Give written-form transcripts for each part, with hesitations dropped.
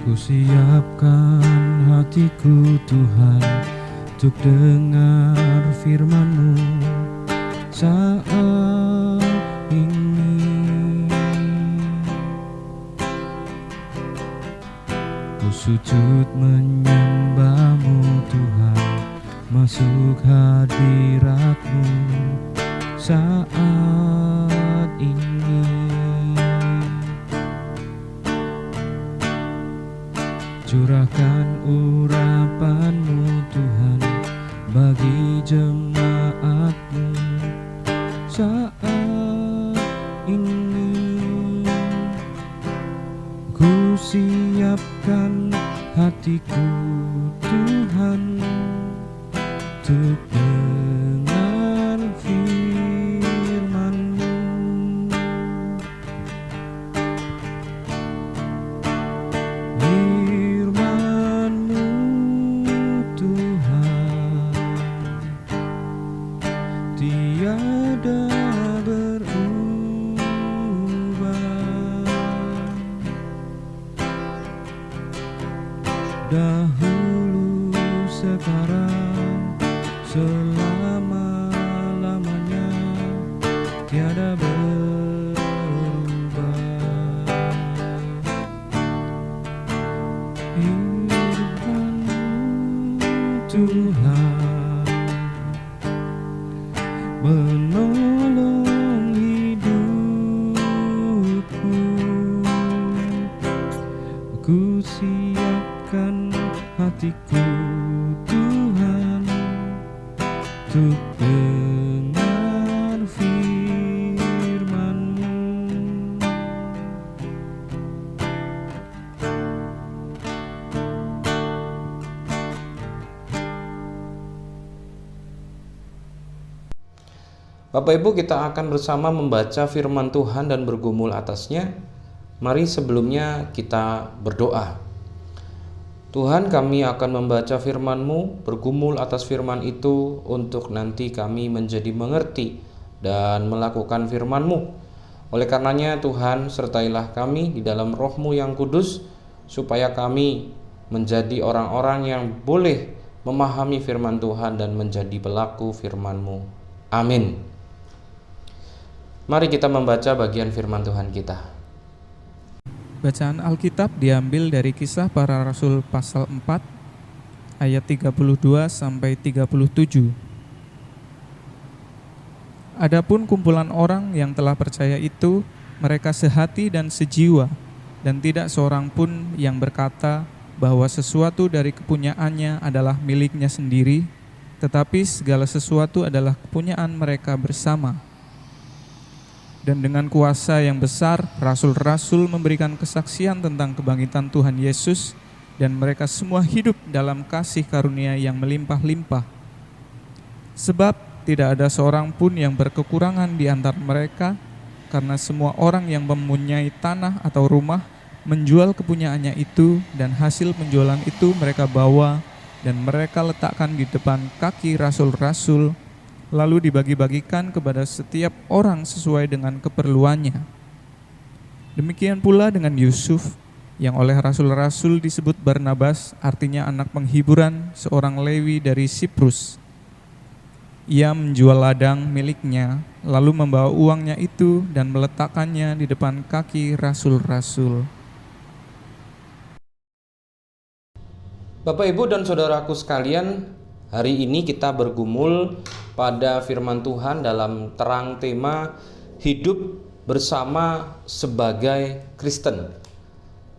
Ku siapkan hatiku Tuhan untuk dengar firman-Mu saat ini. Ku sujud menyembah-Mu Tuhan, masuk hadirat-Mu saat ini. Curahkan urapan-Mu Tuhan bagi jemaat-Mu saat ini. Ku siapkan hatiku Tuhan untuk dengar firman-Mu. Firman-Mu Tuhan tiada berubah, dahulu, sekarang, selama-lamanya tiada berubah. Firman-Mu Tuhan menolong hidupku. Ku siapkan hatiku Tuhan untuk dengar firman-Mu. Bapak Ibu, kita akan bersama membaca firman Tuhan dan bergumul atasnya. Mari sebelumnya kita berdoa. Tuhan, kami akan membaca firman-Mu, bergumul atas firman itu untuk nanti kami menjadi mengerti dan melakukan firman-Mu. Oleh karenanya Tuhan, sertailah kami di dalam Roh-Mu yang kudus, supaya kami menjadi orang-orang yang boleh memahami firman Tuhan dan menjadi pelaku firman-Mu. Amin. Mari kita membaca bagian firman Tuhan kita. Bacaan Alkitab diambil dari Kisah Para Rasul pasal 4 ayat 32 sampai 37. Adapun kumpulan orang yang telah percaya itu, mereka sehati dan sejiwa, dan tidak seorang pun yang berkata bahwa sesuatu dari kepunyaannya adalah miliknya sendiri, tetapi segala sesuatu adalah kepunyaan mereka bersama. Dan dengan kuasa yang besar, rasul-rasul memberikan kesaksian tentang kebangkitan Tuhan Yesus, dan mereka semua hidup dalam kasih karunia yang melimpah-limpah. Sebab tidak ada seorang pun yang berkekurangan di antara mereka, karena semua orang yang mempunyai tanah atau rumah menjual kepunyaannya itu, dan hasil penjualan itu mereka bawa dan mereka letakkan di depan kaki rasul-rasul, lalu dibagi-bagikan kepada setiap orang sesuai dengan keperluannya. Demikian pula dengan Yusuf, yang oleh rasul-rasul disebut Barnabas, artinya anak penghiburan, seorang Lewi dari Siprus. Ia menjual ladang miliknya, lalu membawa uangnya itu dan meletakkannya di depan kaki rasul-rasul. Bapak, Ibu, dan saudaraku sekalian, hari ini kita bergumul pada firman Tuhan dalam terang tema hidup bersama sebagai Kristen.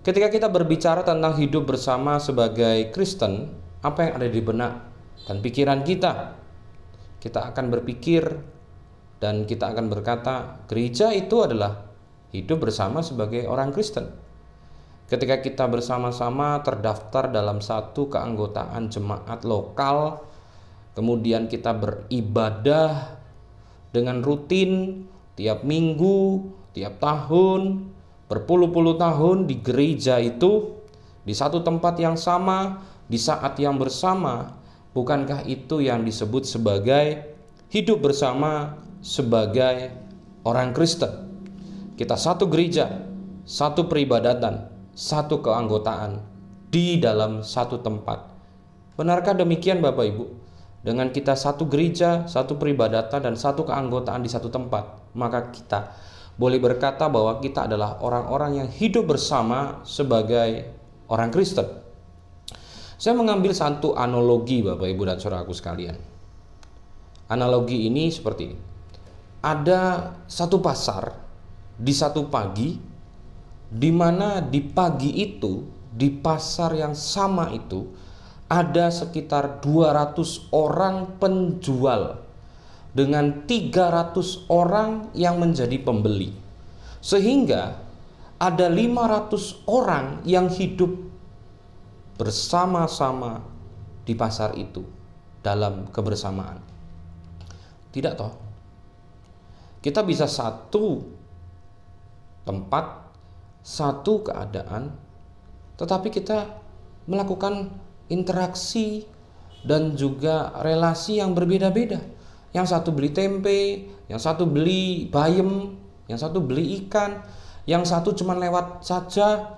Ketika kita berbicara tentang hidup bersama sebagai Kristen, apa yang ada di benak dan pikiran kita? Kita akan berpikir dan kita akan berkata, gereja itu adalah hidup bersama sebagai orang Kristen. Ketika kita bersama-sama terdaftar dalam satu keanggotaan jemaat lokal, kemudian kita beribadah dengan rutin tiap minggu, tiap tahun, berpuluh-puluh tahun di gereja itu, di satu tempat yang sama, di saat yang bersama. Bukankah itu yang disebut sebagai hidup bersama sebagai orang Kristen? Kita satu gereja, satu peribadatan, satu keanggotaan, di dalam satu tempat. Benarkah demikian Bapak Ibu? Dengan kita satu gereja, satu peribadatan, dan satu keanggotaan di satu tempat, maka kita boleh berkata bahwa kita adalah orang-orang yang hidup bersama sebagai orang Kristen. Saya mengambil satu analogi Bapak Ibu dan saudaraku sekalian. Analogi ini seperti ini. Ada satu pasar di satu pagi, di mana di pagi itu, di pasar yang sama itu, ada sekitar 200 orang penjual dengan 300 orang yang menjadi pembeli. Sehingga ada 500 orang yang hidup bersama-sama di pasar itu dalam kebersamaan. Tidak toh? Kita bisa satu tempat, satu keadaan, tetapi kita melakukan interaksi dan juga relasi yang berbeda-beda. Yang satu beli tempe, yang satu beli bayam, yang satu beli ikan, yang satu cuma lewat saja,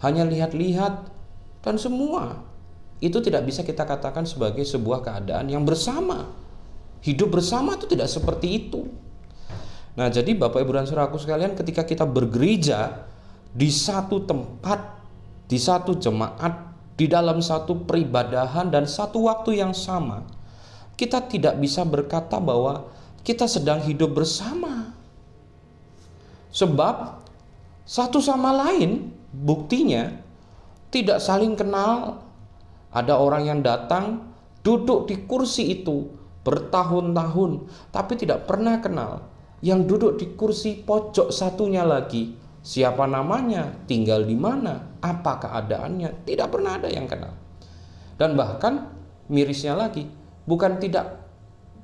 hanya lihat-lihat, dan semua itu tidak bisa kita katakan sebagai sebuah keadaan yang bersama. Hidup bersama itu tidak seperti itu. Nah, jadi Bapak Ibu dan saudaraku sekalian, ketika kita bergereja di satu tempat, di satu jemaat, di dalam satu peribadahan dan satu waktu yang sama, kita tidak bisa berkata bahwa kita sedang hidup bersama. Sebab satu sama lain buktinya tidak saling kenal. Ada orang yang datang duduk di kursi itu bertahun-tahun tapi tidak pernah kenal. Yang duduk di kursi pojok satunya lagi, siapa namanya, tinggal di mana, apa keadaannya, tidak pernah ada yang kenal. Dan bahkan mirisnya lagi, bukan tidak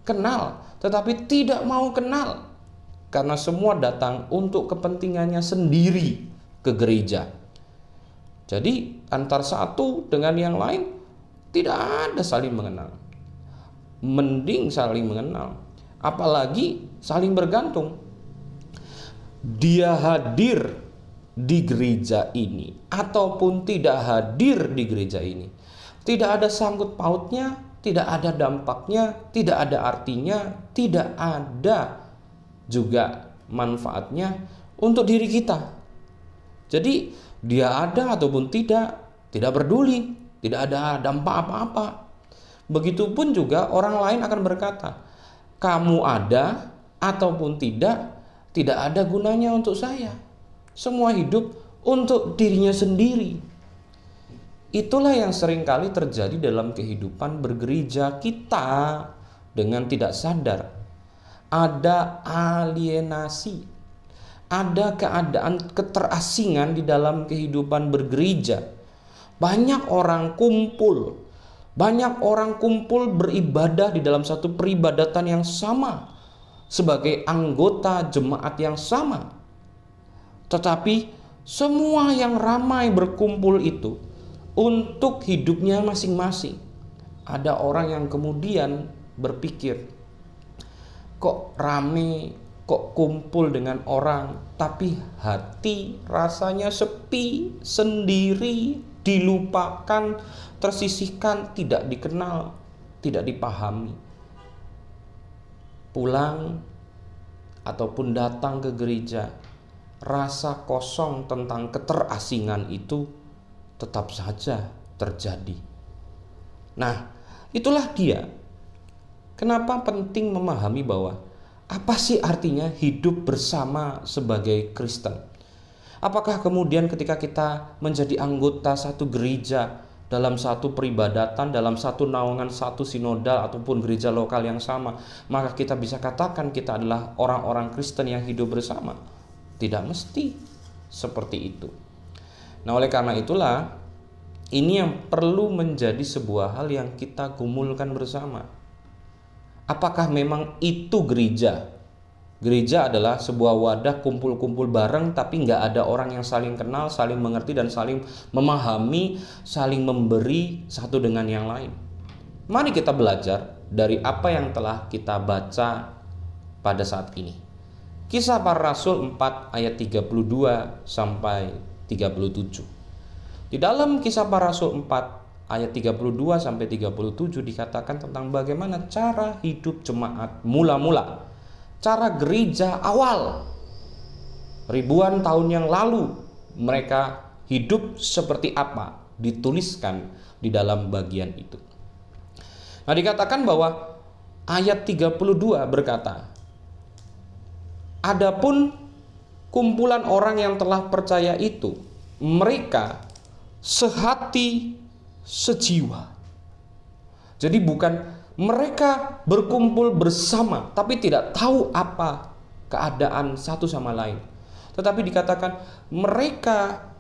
kenal, tetapi tidak mau kenal. Karena semua datang untuk kepentingannya sendiri ke gereja. Jadi antar satu dengan yang lain tidak ada saling mengenal. Mending saling mengenal, apalagi saling bergantung. Dia hadir di gereja ini ataupun tidak hadir di gereja ini, tidak ada sangkut pautnya, tidak ada dampaknya, tidak ada artinya, tidak ada juga manfaatnya untuk diri kita. Jadi dia ada ataupun tidak peduli, tidak ada dampak apa-apa. Begitupun juga orang lain akan berkata, kamu ada ataupun tidak ada gunanya untuk saya. Semua hidup untuk dirinya sendiri. Itulah yang seringkali terjadi dalam kehidupan bergereja kita dengan tidak sadar. Ada alienasi, ada keadaan keterasingan di dalam kehidupan bergereja. Banyak orang kumpul beribadah di dalam satu peribadatan yang sama, sebagai anggota jemaat yang sama. Tetapi semua yang ramai berkumpul itu untuk hidupnya masing-masing. Ada orang yang kemudian berpikir, kok rame, kok kumpul dengan orang, tapi hati rasanya sepi, sendiri, dilupakan, tersisihkan, tidak dikenal, tidak dipahami. Pulang ataupun datang ke gereja, rasa kosong tentang keterasingan itu tetap saja terjadi. Nah, itulah dia. Kenapa penting memahami bahwa apa sih artinya hidup bersama sebagai Kristen? Apakah kemudian ketika kita menjadi anggota satu gereja, dalam satu peribadatan, dalam satu naungan, satu sinodal ataupun gereja lokal yang sama, maka kita bisa katakan kita adalah orang-orang Kristen yang hidup bersama? Tidak mesti seperti itu. Nah, oleh karena itulah ini yang perlu menjadi sebuah hal yang kita gumulkan bersama. Apakah memang itu gereja? Gereja adalah sebuah wadah kumpul-kumpul bareng, tapi nggak ada orang yang saling kenal, saling mengerti, dan saling memahami, saling memberi satu dengan yang lain. Mari kita belajar dari apa yang telah kita baca pada saat ini. Kisah Para Rasul 4 ayat 32 sampai 37. Di dalam Kisah Para Rasul 4 ayat 32 sampai 37 dikatakan tentang bagaimana cara hidup jemaat mula-mula, cara gereja awal ribuan tahun yang lalu mereka hidup seperti apa, dituliskan di dalam bagian itu. Nah, dikatakan bahwa ayat 32 berkata, adapun kumpulan orang yang telah percaya itu, mereka sehati sejiwa. Jadi bukan mereka berkumpul bersama tapi tidak tahu apa keadaan satu sama lain, tetapi dikatakan mereka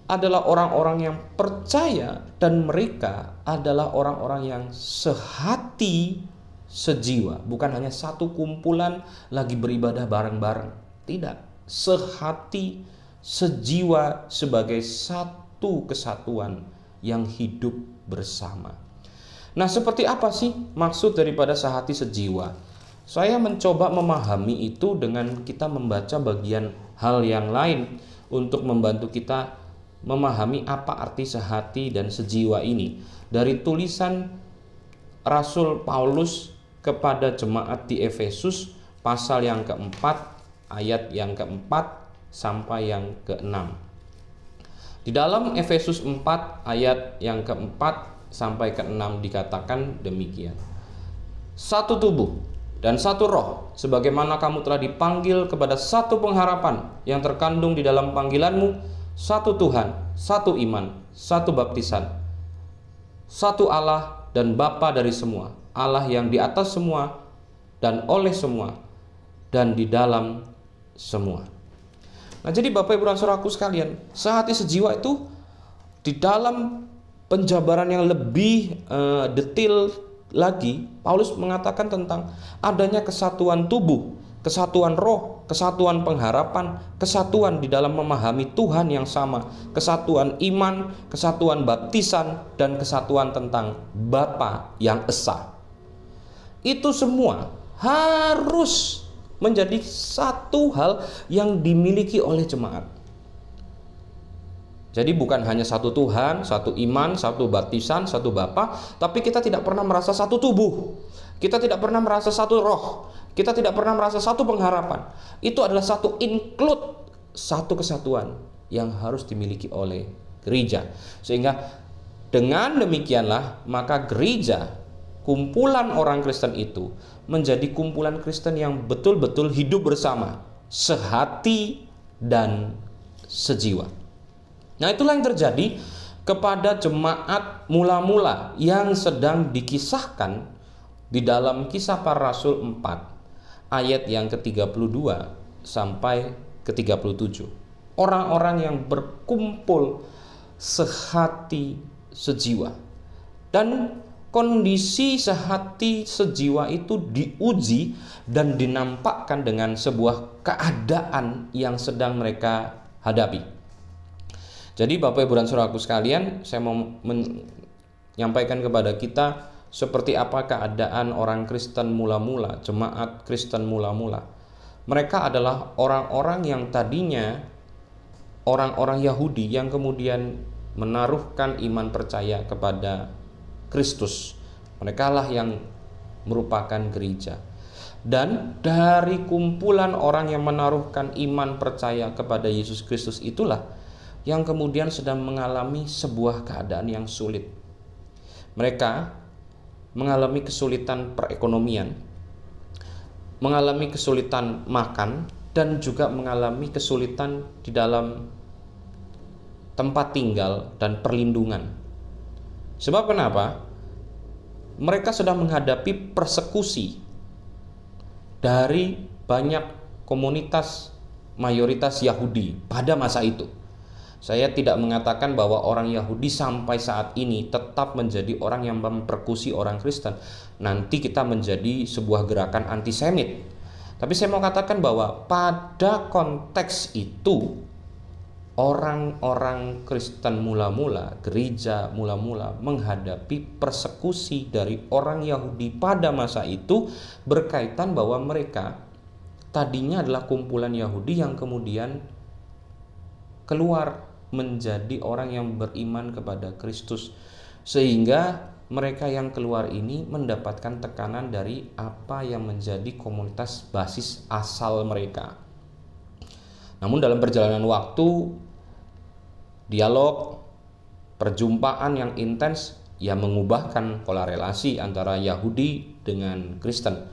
adalah orang-orang yang percaya dan mereka adalah orang-orang yang sehati sejiwa. Bukan hanya satu kumpulan lagi beribadah bareng-bareng, tidak, sehati sejiwa sebagai satu kesatuan yang hidup bersama. Nah, seperti apa sih maksud daripada sehati sejiwa? Saya mencoba memahami itu dengan kita membaca bagian hal yang lain untuk membantu kita memahami apa arti sehati dan sejiwa ini dari tulisan Rasul Paulus kepada jemaat di Efesus pasal yang keempat ayat yang keempat sampai yang keenam. Di dalam Efesus 4 ayat yang keempat sampai keenam dikatakan demikian. Satu tubuh dan satu roh, sebagaimana kamu telah dipanggil kepada satu pengharapan yang terkandung di dalam panggilanmu, satu Tuhan, satu iman, satu baptisan, satu Allah dan Bapa dari semua, Allah yang di atas semua dan oleh semua dan di dalam semua. Nah, jadi Bapak Ibu dan Saudaraku sekalian, sehati sejiwa itu di dalam penjabaran yang lebih detail lagi, Paulus mengatakan tentang adanya kesatuan tubuh, kesatuan roh, kesatuan pengharapan, kesatuan di dalam memahami Tuhan yang sama, kesatuan iman, kesatuan baptisan, dan kesatuan tentang Bapa yang esa. Itu semua harus menjadi satu hal yang dimiliki oleh jemaat. Jadi bukan hanya satu Tuhan, satu iman, satu baptisan, satu Bapa, tapi kita tidak pernah merasa satu tubuh. Kita tidak pernah merasa satu roh. Kita tidak pernah merasa satu pengharapan. Itu adalah satu include, satu kesatuan yang harus dimiliki oleh gereja. Sehingga dengan demikianlah maka gereja, kumpulan orang Kristen itu menjadi kumpulan Kristen yang betul-betul hidup bersama, sehati dan sejiwa. Nah, itulah yang terjadi kepada jemaat mula-mula yang sedang dikisahkan di dalam Kisah Para Rasul 4 ayat yang ke-32 sampai ke-37. Orang-orang yang berkumpul sehati sejiwa. Dan kondisi sehati sejiwa itu diuji dan dinampakkan dengan sebuah keadaan yang sedang mereka hadapi. Jadi Bapak Ibu dan Saudaraku sekalian, saya mau menyampaikan kepada kita seperti apa keadaan orang Kristen mula-mula, jemaat Kristen mula-mula. Mereka adalah orang-orang yang tadinya orang-orang Yahudi yang kemudian menaruhkan iman percaya kepada Kristus. Mereka lah yang merupakan gereja. Dan dari kumpulan orang yang menaruhkan iman percaya kepada Yesus Kristus itulah yang kemudian sedang mengalami sebuah keadaan yang sulit. Mereka mengalami kesulitan perekonomian, mengalami kesulitan makan, dan juga mengalami kesulitan di dalam tempat tinggal dan perlindungan. Sebab kenapa? Mereka sedang menghadapi persekusi dari banyak komunitas mayoritas Yahudi pada masa itu. Saya tidak mengatakan bahwa orang Yahudi sampai saat ini tetap menjadi orang yang mempersekusi orang Kristen. Nanti kita menjadi sebuah gerakan antisemit. Tapi saya mau katakan bahwa pada konteks itu, orang-orang Kristen mula-mula, gereja mula-mula menghadapi persekusi dari orang Yahudi pada masa itu, berkaitan bahwa mereka tadinya adalah kumpulan Yahudi yang kemudian keluar menjadi orang yang beriman kepada Kristus, sehingga mereka yang keluar ini mendapatkan tekanan dari apa yang menjadi komunitas basis asal mereka. Namun dalam perjalanan waktu, dialog, perjumpaan yang intens yang mengubahkan pola relasi antara Yahudi dengan Kristen.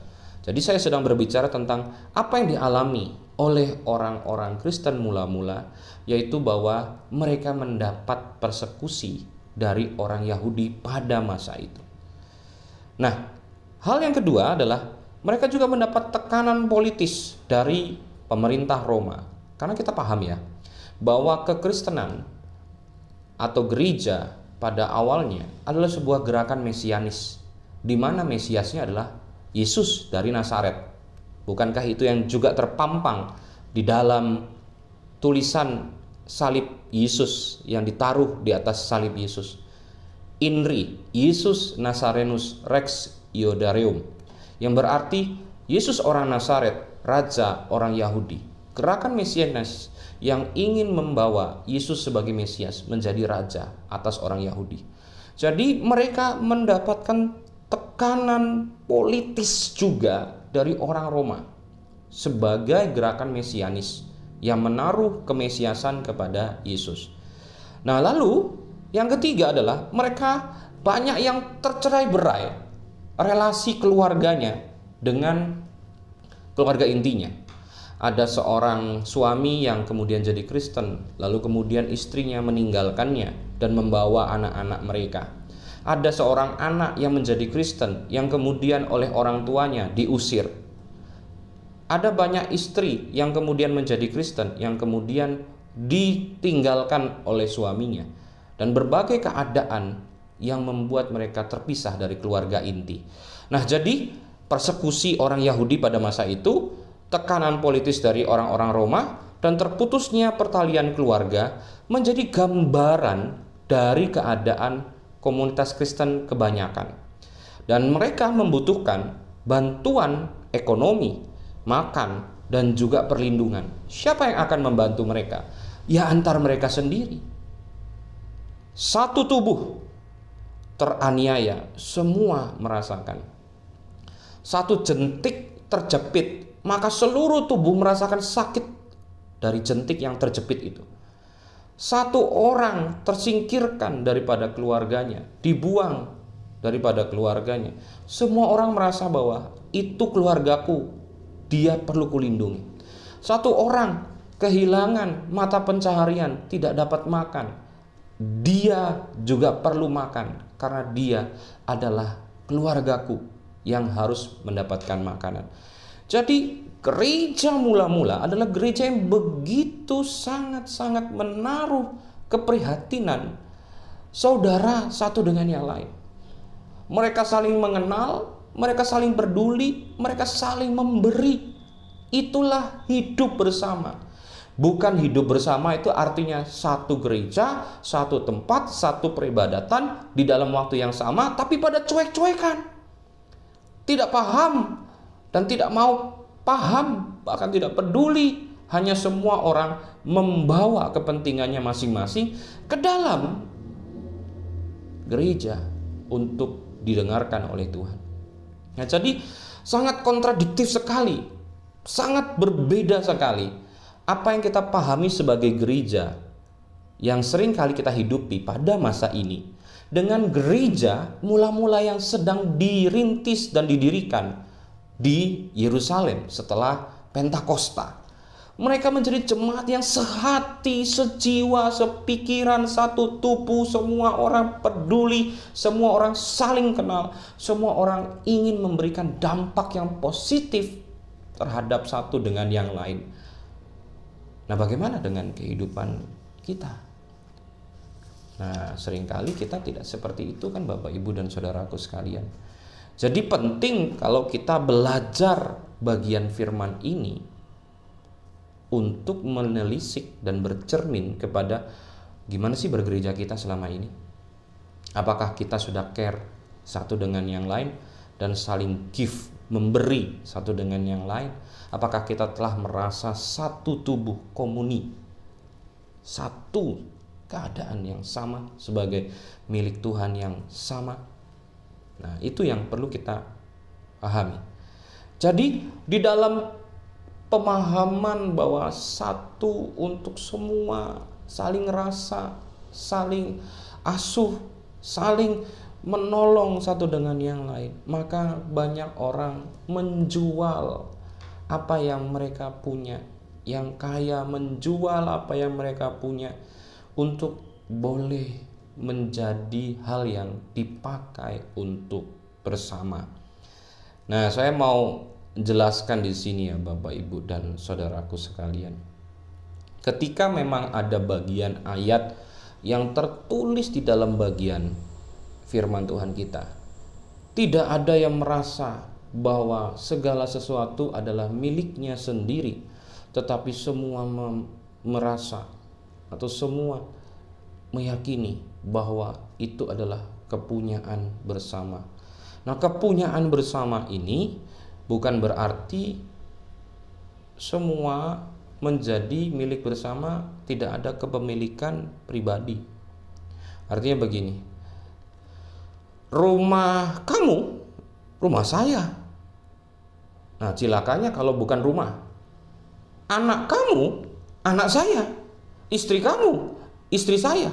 Jadi saya sedang berbicara tentang apa yang dialami oleh orang-orang Kristen mula-mula, yaitu bahwa mereka mendapat persekusi dari orang Yahudi pada masa itu. Nah, hal yang kedua adalah mereka juga mendapat tekanan politis dari pemerintah Roma. Karena kita paham ya, bahwa kekristenan atau gereja pada awalnya adalah sebuah gerakan mesianis, di mana Mesiasnya adalah Yesus dari Nazaret. Bukankah itu yang juga terpampang di dalam tulisan salib Yesus yang ditaruh di atas salib Yesus? Inri, Yesus Nazarenus Rex Iodareum, yang berarti Yesus orang Nazaret, Raja orang Yahudi. Gerakan Mesianis yang ingin membawa Yesus sebagai Mesias menjadi Raja atas orang Yahudi. Jadi mereka mendapatkan tekanan politis juga dari orang Roma sebagai gerakan Mesianis yang menaruh kemesiasan kepada Yesus. Nah, lalu yang ketiga adalah mereka banyak yang tercerai-berai relasi keluarganya dengan keluarga intinya. Ada seorang suami yang kemudian jadi Kristen, lalu kemudian istrinya meninggalkannya dan membawa anak-anak mereka. Ada seorang anak yang menjadi Kristen yang kemudian oleh orang tuanya diusir. Ada banyak istri yang kemudian menjadi Kristen yang kemudian ditinggalkan oleh suaminya, dan berbagai keadaan yang membuat mereka terpisah dari keluarga inti. Nah, jadi persekusi orang Yahudi pada masa itu, tekanan politis dari orang-orang Roma, dan terputusnya pertalian keluarga menjadi gambaran dari keadaan komunitas Kristen kebanyakan. Dan mereka membutuhkan bantuan ekonomi, makan, dan juga perlindungan. Siapa yang akan membantu mereka? Ya, antar mereka sendiri. Satu tubuh teraniaya, semua merasakan. Satu jentik terjepit, maka seluruh tubuh merasakan sakit dari jentik yang terjepit itu. Satu orang tersingkirkan daripada keluarganya, dibuang daripada keluarganya, semua orang merasa bahwa itu keluargaku, dia perlu kulindungi. Satu orang kehilangan mata pencaharian, tidak dapat makan, dia juga perlu makan karena dia adalah keluargaku yang harus mendapatkan makanan. Jadi gereja mula-mula adalah gereja yang begitu sangat-sangat menaruh keprihatinan saudara satu dengan yang lain. Mereka saling mengenal, mereka saling peduli, mereka saling memberi. Itulah hidup bersama. Bukan hidup bersama itu artinya satu gereja, satu tempat, satu peribadatan di dalam waktu yang sama, tapi pada cuek-cuekan, tidak paham dan tidak mau paham, bahkan tidak peduli. Hanya semua orang membawa kepentingannya masing-masing ke dalam gereja untuk didengarkan oleh Tuhan. Nah, jadi sangat kontradiktif sekali, sangat berbeda sekali apa yang kita pahami sebagai gereja yang sering kali kita hidupi pada masa ini dengan gereja mula-mula yang sedang dirintis dan didirikan di Yerusalem setelah Pentakosta. Mereka menjadi jemaat yang sehati, sejiwa, sepikiran, satu tubuh, semua orang peduli, semua orang saling kenal, semua orang ingin memberikan dampak yang positif terhadap satu dengan yang lain. Nah, bagaimana dengan kehidupan kita? Nah, seringkali kita tidak seperti itu kan Bapak, Ibu, dan saudaraku sekalian. Jadi penting kalau kita belajar bagian firman ini untuk menelisik dan bercermin kepada gimana sih bergereja kita selama ini. Apakah kita sudah care satu dengan yang lain dan saling give, memberi satu dengan yang lain? Apakah kita telah merasa satu tubuh, komuni, satu keadaan yang sama, sebagai milik Tuhan yang sama. Nah, itu yang perlu kita pahami. Jadi di dalam pemahaman bahwa satu untuk semua, saling rasa, saling asuh, saling menolong satu dengan yang lain, maka banyak orang menjual apa yang mereka punya. Yang kaya menjual apa yang mereka punya untuk boleh menjadi hal yang dipakai untuk bersama. Nah, saya mau jelaskan di sini ya Bapak Ibu dan saudaraku sekalian. Ketika memang ada bagian ayat yang tertulis di dalam bagian firman Tuhan kita, tidak ada yang merasa bahwa segala sesuatu adalah miliknya sendiri, tetapi semua merasa atau semua meyakini bahwa itu adalah kepunyaan bersama. Nah, kepunyaan bersama ini bukan berarti semua menjadi milik bersama, tidak ada kepemilikan pribadi. Artinya begini, rumah kamu, rumah saya. Nah, cilakanya kalau bukan rumah. Anak kamu, anak saya. Istri kamu, istri saya.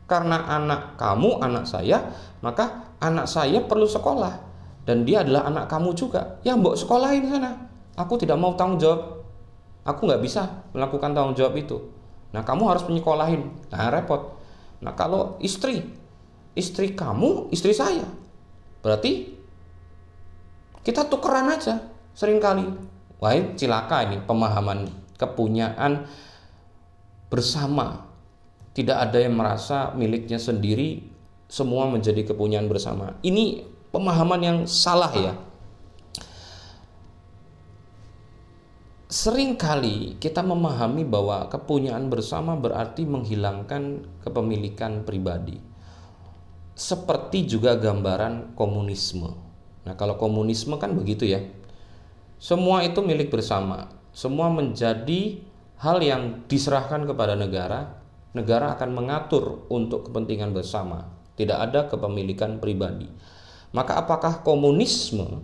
Karena anak kamu, anak saya, maka anak saya perlu sekolah. Dan dia adalah anak kamu juga. Ya, mbok sekolahin sana. Aku tidak mau tanggung jawab. Aku nggak bisa melakukan tanggung jawab itu. Nah, kamu harus menyekolahin. Nah, repot. Nah, kalau istri kamu, istri saya. Berarti kita tukeran aja seringkali. Wah, cilaka ini pemahaman kepunyaan bersama. Tidak ada yang merasa miliknya sendiri, semua menjadi kepunyaan bersama. Ini pemahaman yang salah ya. Seringkali kita memahami bahwa kepunyaan bersama berarti menghilangkan kepemilikan pribadi. Seperti juga gambaran komunisme. Nah, kalau komunisme kan begitu ya. Semua itu milik bersama. Semua menjadi hal yang diserahkan kepada negara. Negara akan mengatur untuk kepentingan bersama. Tidak ada kepemilikan pribadi. Maka apakah komunisme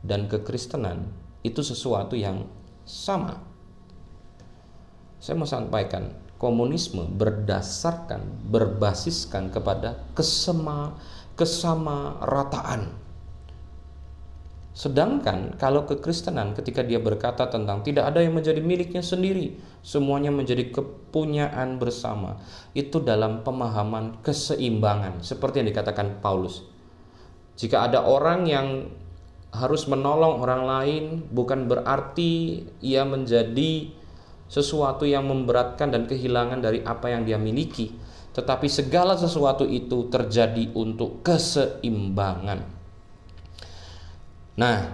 dan kekristenan itu sesuatu yang sama? Saya mau sampaikan, komunisme berbasiskan kepada kesamarataan. Sedangkan kalau kekristenan ketika dia berkata tentang tidak ada yang menjadi miliknya sendiri, semuanya menjadi kepunyaan bersama, itu dalam pemahaman keseimbangan, seperti yang dikatakan Paulus. Jika ada orang yang harus menolong orang lain, bukan berarti ia menjadi sesuatu yang memberatkan dan kehilangan dari apa yang dia miliki, tetapi segala sesuatu itu terjadi untuk keseimbangan. Nah,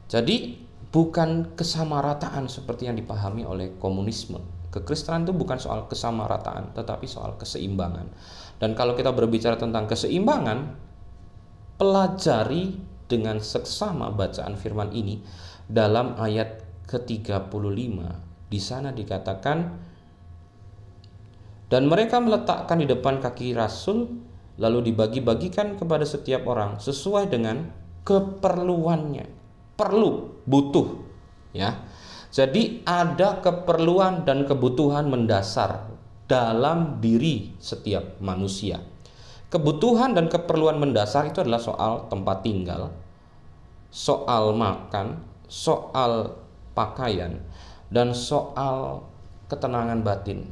jadi bukan kesamarataan seperti yang dipahami oleh komunisme. Kekristenan itu bukan soal kesamarataan, tetapi soal keseimbangan. Dan kalau kita berbicara tentang keseimbangan, pelajari dengan seksama bacaan firman ini dalam ayat ke-35. Di sana dikatakan, dan mereka meletakkan di depan kaki rasul, lalu dibagi-bagikan kepada setiap orang sesuai dengan keperluannya. Perlu, butuh ya. Jadi ada keperluan dan kebutuhan mendasar dalam diri setiap manusia. Kebutuhan dan keperluan mendasar itu adalah soal tempat tinggal, soal makan, soal pakaian, dan soal ketenangan batin.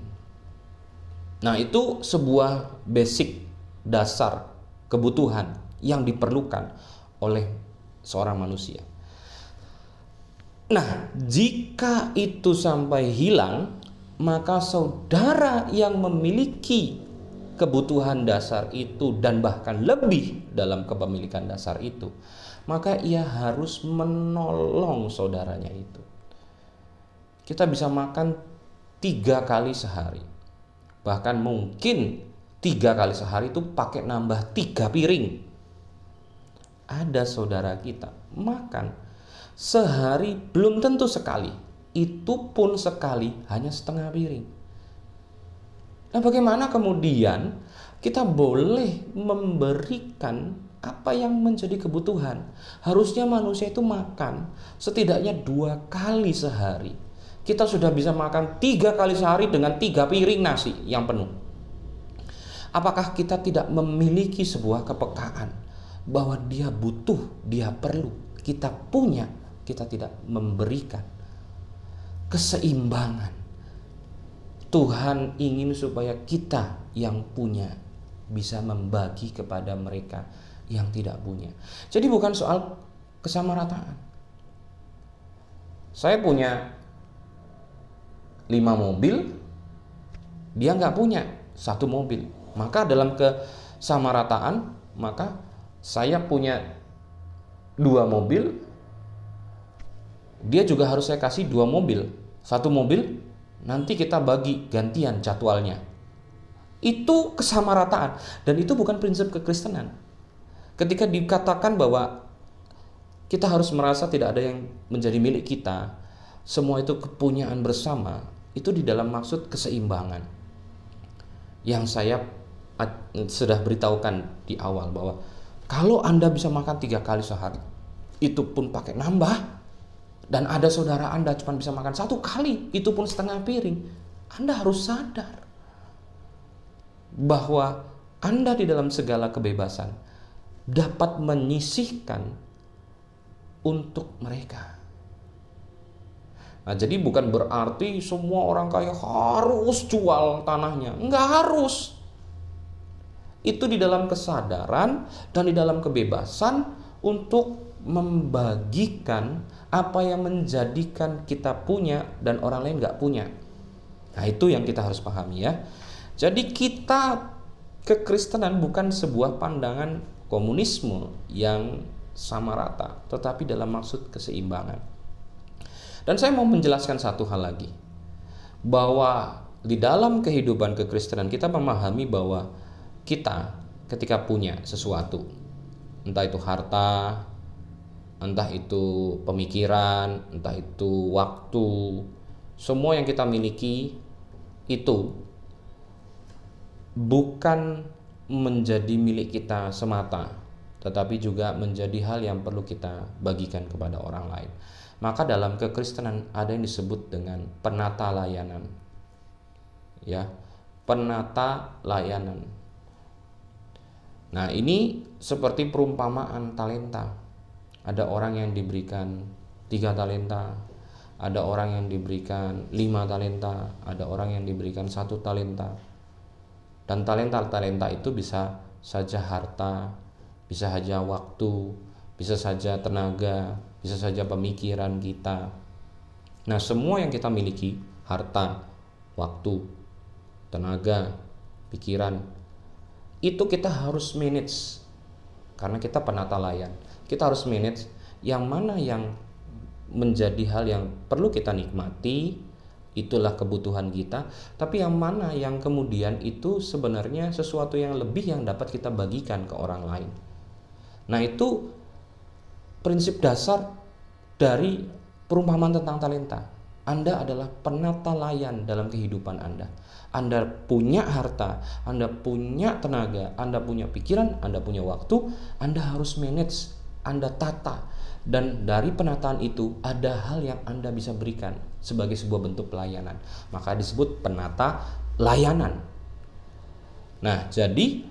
Nah, itu sebuah basic dasar kebutuhan yang diperlukan oleh seorang manusia. Nah, jika itu sampai hilang, maka saudara yang memiliki kebutuhan dasar itu dan bahkan lebih dalam kepemilikan dasar itu, maka ia harus menolong saudaranya itu. Kita bisa makan 3 kali sehari, bahkan mungkin 3 kali sehari itu pakai nambah 3 piring. Ada saudara kita makan sehari belum tentu sekali, itu pun sekali hanya setengah piring. Nah, bagaimana kemudian kita boleh memberikan apa yang menjadi kebutuhan? Harusnya manusia itu makan setidaknya 2 kali sehari. Kita sudah bisa makan 3 kali sehari dengan 3 piring nasi yang penuh. Apakah kita tidak memiliki sebuah kepekaan bahwa dia butuh, dia perlu, kita punya, kita tidak memberikan keseimbangan? Tuhan ingin supaya kita yang punya bisa membagi kepada mereka yang tidak punya. Jadi bukan soal kesamarataan. Saya punya 5 mobil, dia nggak punya 1 mobil. Maka dalam kesamarataan, maka saya punya 2 mobil, dia juga harus saya kasih 2 mobil. 1 mobil, nanti kita bagi gantian jadwalnya. Itu kesamarataan, dan itu bukan prinsip kekristenan. Ketika dikatakan bahwa kita harus merasa tidak ada yang menjadi milik kita, semua itu kepunyaan bersama, itu di dalam maksud keseimbangan. Yang saya sudah beritahukan di awal bahwa kalau Anda bisa makan 3 kali sehari, itu pun pakai nambah, dan ada saudara Anda cuma bisa makan 1 kali, itu pun setengah piring, Anda harus sadar bahwa Anda di dalam segala kebebasan dapat menyisihkan untuk mereka. Nah, jadi bukan berarti semua orang kaya harus jual tanahnya. Enggak harus. Itu di dalam kesadaran dan di dalam kebebasan untuk membagikan apa yang menjadikan kita punya dan orang lain enggak punya. Nah, itu yang kita harus pahami ya. Jadi kekristenan bukan sebuah pandangan komunisme yang sama rata, tetapi dalam maksud keseimbangan. Dan saya mau menjelaskan satu hal lagi, bahwa di dalam kehidupan kekristenan kita memahami bahwa kita ketika punya sesuatu, entah itu harta, entah itu pemikiran, entah itu waktu, semua yang kita miliki itu bukan menjadi milik kita semata, tetapi juga menjadi hal yang perlu kita bagikan kepada orang lain. Maka dalam kekristenan ada yang disebut dengan penata layanan. Ya, penata layanan. Nah, ini seperti perumpamaan talenta. Ada orang yang diberikan 3 talenta, ada orang yang diberikan 5 talenta, ada orang yang diberikan 1 talenta. Dan talenta-talenta itu bisa saja harta, bisa saja waktu, bisa saja tenaga, bisa saja pemikiran kita. Nah, semua yang kita miliki, harta, waktu, tenaga, pikiran, itu kita harus manage. Karena kita penata layan, kita harus manage yang mana yang menjadi hal yang perlu kita nikmati, itulah kebutuhan kita, tapi yang mana yang kemudian itu sebenarnya sesuatu yang lebih yang dapat kita bagikan ke orang lain. Nah, itu prinsip dasar dari perumpamaan tentang talenta. Anda adalah penata layan dalam kehidupan Anda. Anda punya harta, Anda punya tenaga, Anda punya pikiran, Anda punya waktu, Anda harus manage, Anda tata. Dan dari penataan itu ada hal yang Anda bisa berikan sebagai sebuah bentuk pelayanan. Maka disebut penata layanan. Nah, jadi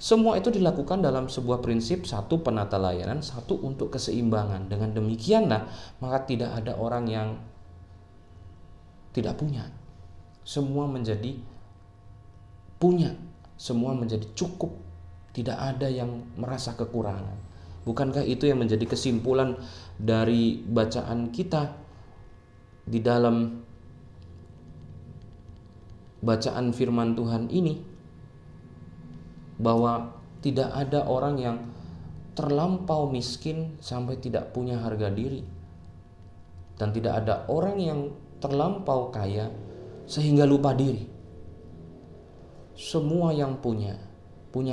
semua itu dilakukan dalam sebuah prinsip, 1 penata layanan, 1 untuk keseimbangan. Dengan demikianlah maka tidak ada orang yang tidak punya. Semua menjadi punya, semua menjadi cukup. Tidak ada yang merasa kekurangan. Bukankah itu yang menjadi kesimpulan dari bacaan kita di dalam bacaan firman Tuhan ini, bahwa tidak ada orang yang terlampau miskin sampai tidak punya harga diri, dan tidak ada orang yang terlampau kaya sehingga lupa diri. Semua yang punya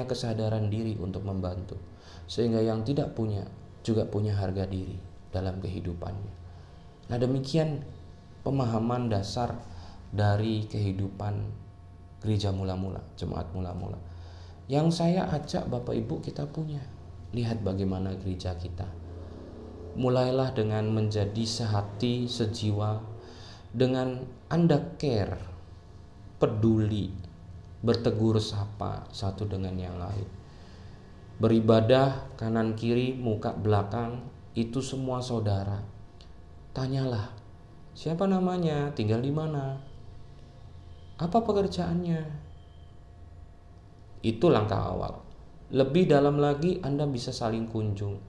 kesadaran diri untuk membantu, sehingga yang tidak punya juga punya harga diri dalam kehidupannya. Nah, demikian pemahaman dasar dari kehidupan gereja mula-mula, jemaat mula-mula. Yang saya ajak Bapak Ibu kita punya, lihat bagaimana gereja kita. Mulailah dengan menjadi sehati, sejiwa, dengan Anda care, peduli, bertegur sapa satu dengan yang lain. Beribadah kanan kiri, muka belakang, itu semua saudara. Tanyalah, siapa namanya, tinggal di mana, apa pekerjaannya. Itu langkah awal. Lebih dalam lagi, Anda bisa saling kunjung.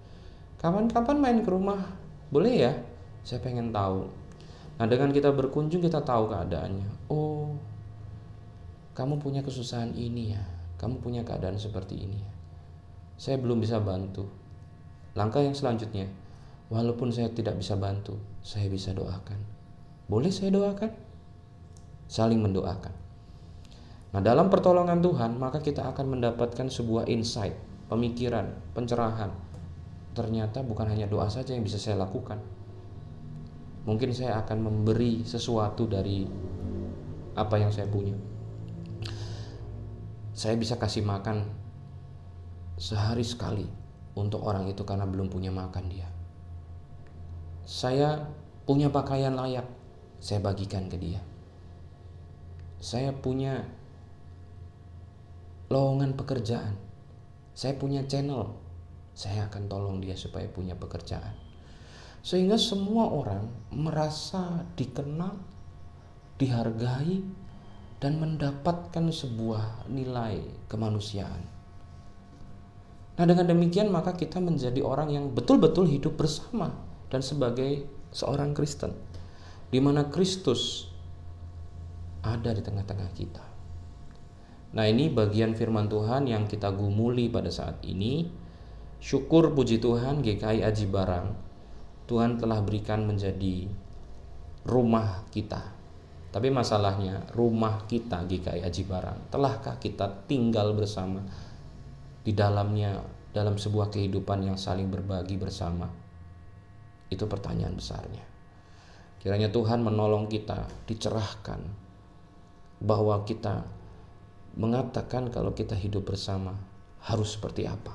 Kapan-kapan main ke rumah, boleh ya? Saya pengen tahu. Nah, dengan kita berkunjung, kita tahu keadaannya. Oh, kamu punya kesusahan ini ya, kamu punya keadaan seperti ini ya. Saya belum bisa bantu. Langkah yang selanjutnya, walaupun saya tidak bisa bantu, saya bisa doakan. Boleh saya doakan? Saling mendoakan. Nah, dalam pertolongan Tuhan, maka kita akan mendapatkan sebuah insight, pemikiran, pencerahan. Ternyata bukan hanya doa saja yang bisa saya lakukan. Mungkin saya akan memberi sesuatu dari apa yang saya punya. Saya bisa kasih makan sehari sekali untuk orang itu karena belum punya makan dia. Saya punya pakaian layak, saya bagikan ke dia. Saya punya lowongan pekerjaan, saya punya channel, saya akan tolong dia supaya punya pekerjaan. Sehingga semua orang merasa dikenal, dihargai, dan mendapatkan sebuah nilai kemanusiaan. Nah, dengan demikian maka kita menjadi orang yang betul-betul hidup bersama dan sebagai seorang Kristen, di mana Kristus ada di tengah-tengah kita. Nah, ini bagian firman Tuhan yang kita gumuli pada saat ini. Syukur puji Tuhan, GKI Aji Barang, Tuhan telah berikan menjadi rumah kita. Tapi masalahnya, rumah kita GKI Aji Barang, telahkah kita tinggal bersama di dalamnya, dalam sebuah kehidupan yang saling berbagi bersama? Itu pertanyaan besarnya. Kiranya Tuhan menolong kita, dicerahkan, bahwa kita mengatakan kalau kita hidup bersama harus seperti apa.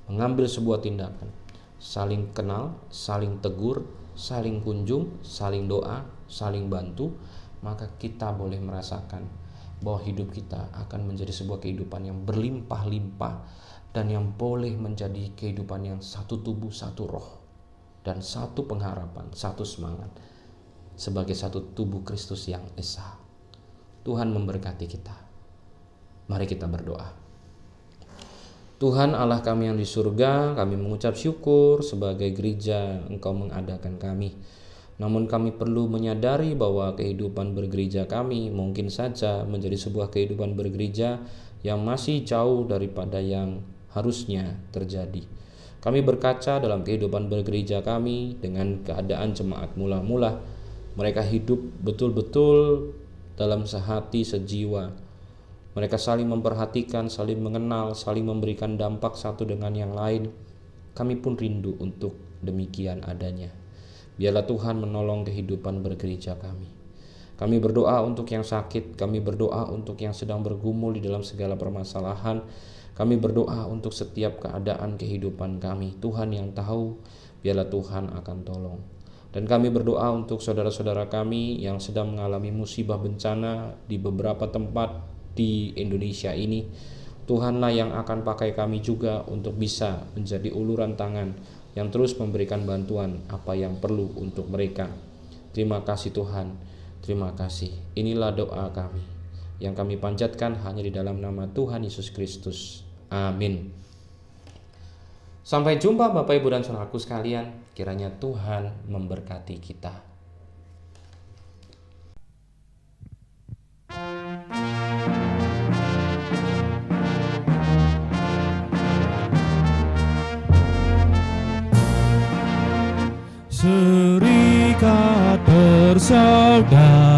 Mengambil sebuah tindakan, saling kenal, saling tegur, saling kunjung, saling doa, saling bantu, maka kita boleh merasakan bahwa hidup kita akan menjadi sebuah kehidupan yang berlimpah-limpah dan yang boleh menjadi kehidupan yang satu tubuh, satu roh, dan satu pengharapan, satu semangat sebagai satu tubuh Kristus yang esa. Tuhan memberkati kita. Mari kita berdoa. Tuhan Allah kami yang di surga, kami mengucap syukur sebagai gereja Engkau mengadakan kami. Namun kami perlu menyadari bahwa kehidupan bergereja kami mungkin saja menjadi sebuah kehidupan bergereja yang masih jauh daripada yang harusnya terjadi. Kami berkaca dalam kehidupan bergereja kami dengan keadaan jemaat mula-mula. Mereka hidup betul-betul dalam sehati, sejiwa. Mereka saling memperhatikan, saling mengenal, saling memberikan dampak satu dengan yang lain. Kami pun rindu untuk demikian adanya. Biarlah Tuhan menolong kehidupan bergereja kami. Kami berdoa untuk yang sakit, kami berdoa untuk yang sedang bergumul di dalam segala permasalahan. Kami berdoa untuk setiap keadaan kehidupan kami. Tuhan yang tahu, biarlah Tuhan akan tolong. Dan kami berdoa untuk saudara-saudara kami yang sedang mengalami musibah bencana di beberapa tempat di Indonesia ini. Tuhanlah yang akan pakai kami juga untuk bisa menjadi uluran tangan yang terus memberikan bantuan apa yang perlu untuk mereka. Terima kasih Tuhan, terima kasih. Inilah doa kami yang kami panjatkan hanya di dalam nama Tuhan Yesus Kristus. Amin. Sampai jumpa Bapak Ibu dan saudaraku sekalian. Kiranya Tuhan memberkati kita. Serikat bersaudara